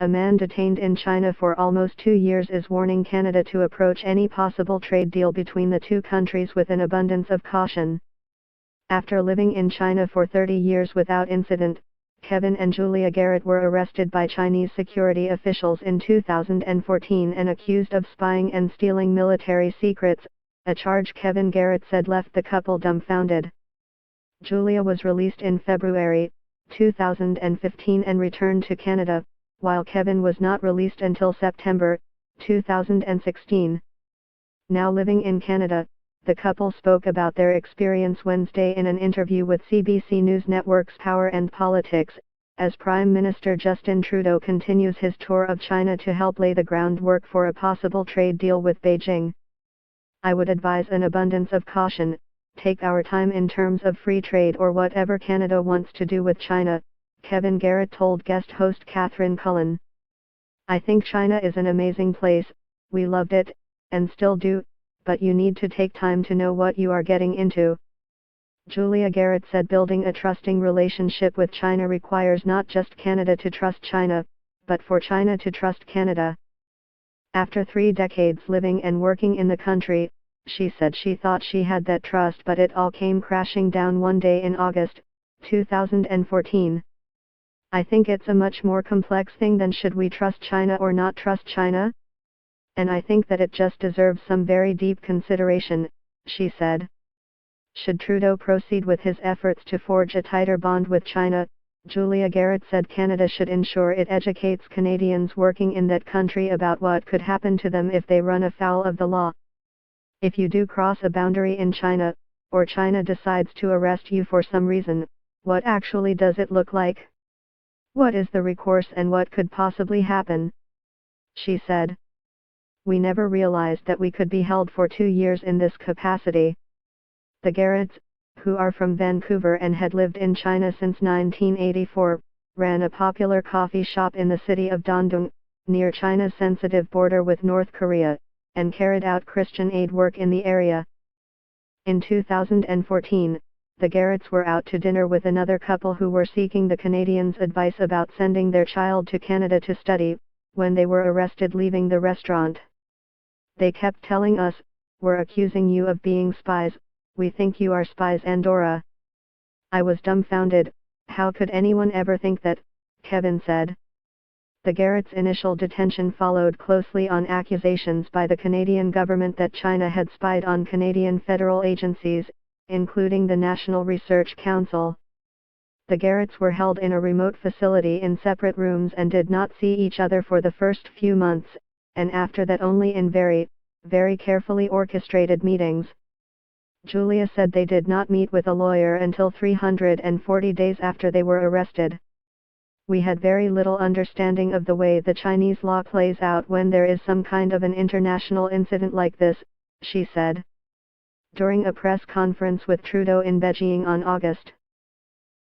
a man detained in China for almost 2 years is warning Canada to approach any possible trade deal between the two countries with an abundance of caution. After living in China for 30 years without incident, Kevin and Julia Garrett were arrested by Chinese security officials in 2014 and accused of spying and stealing military secrets, a charge Kevin Garrett said left the couple dumbfounded. Julia was released in February 2015 and returned to Canada, while Kevin was not released until September 2016. Now living in Canada, the couple spoke about their experience Wednesday in an interview with CBC News Network's Power and Politics, as Prime Minister Justin Trudeau continues his tour of China to help lay the groundwork for a possible trade deal with Beijing. I would advise an abundance of caution, take our time in terms of free trade or whatever Canada wants to do with China, Kevin Garrett told guest host Catherine Cullen. I think China is an amazing place, we loved it, and still do, but you need to take time to know what you are getting into. Julia Garrett said building a trusting relationship with China requires not just Canada to trust China, but for China to trust Canada. After 3 decades living and working in the country, she said she thought she had that trust, but it all came crashing down one day in August 2014. I think it's a much more complex thing than should we trust China or not trust China? And I think that it just deserves some very deep consideration, she said. Should Trudeau proceed with his efforts to forge a tighter bond with China, Julia Garrett said Canada should ensure it educates Canadians working in that country about what could happen to them if they run afoul of the law. If you do cross a boundary in China, or China decides to arrest you for some reason, what actually does it look like? What is the recourse and what could possibly happen? She said. We never realized that we could be held for 2 years in this capacity. The Garretts, who are from Vancouver and had lived in China since 1984, ran a popular coffee shop in the city of Dandong, near China's sensitive border with North Korea, and carried out Christian aid work in the area. In 2014, the Garretts were out to dinner with another couple who were seeking the Canadians' advice about sending their child to Canada to study, when they were arrested leaving the restaurant. They kept telling us, "We're accusing you of being spies, we think you are spies Andorra." I was dumbfounded, how could anyone ever think that, Kevin said. The Garretts' initial detention followed closely on accusations by the Canadian government that China had spied on Canadian federal agencies, including the National Research Council. The Garretts were held in a remote facility in separate rooms and did not see each other for the first few months, and after that only in very, very carefully orchestrated meetings. Julia said they did not meet with a lawyer until 340 days after they were arrested. We had very little understanding of the way the Chinese law plays out when there is some kind of an international incident like this, she said. During a press conference with Trudeau in Beijing on August